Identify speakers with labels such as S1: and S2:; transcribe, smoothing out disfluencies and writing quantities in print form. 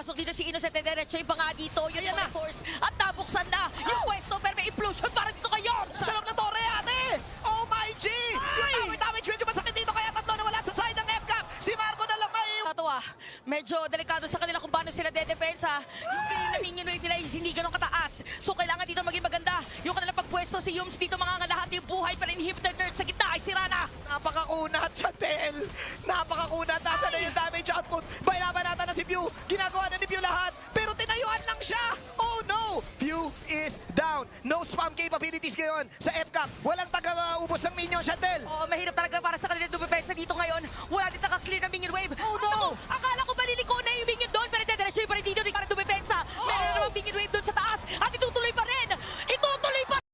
S1: Papasok dito si Innocent and diretso yung nga dito. Yung
S2: Ayan na.
S1: force at nabuksan na yung pwesto pero may implosion para dito kayo.
S2: Sa loob na torre, ate! Oh my G! Yung tower damage medyo masakit dito kaya tatlo na wala sa side ng FCAP. Si Marco na lang may...
S1: Tatawa, medyo delikado sa kanila kung paano sila dedepensa. Yung killing na minion wave nila is hindi ganun kataas. So kailangan dito maging maganda. Yung kanilang pagpwesto si Yums dito mga lahat yung buhay pero inhibitor nerd sa gitna ay si Rana.
S2: Napakakunat, Chantel! Napakakunat! Nasa na yung damage output? Baynabanata na si Pew! Ginagawa na ni Pew lahat! Pero tinayuan lang siya! Oh no! Pew is down! No spam capabilities ngayon sa FCAP! Walang taga-ubos ng minion, Chantel!
S1: Oo, mahirap talaga para sa kanila dumepensa dito ngayon. Wala din naka-clear na minion wave.
S2: Oh, no!
S1: Akala ko maliliko na yung minion doon pero diretso yung pa rin dito para dumepensa. Meron namang minion wave doon sa taas.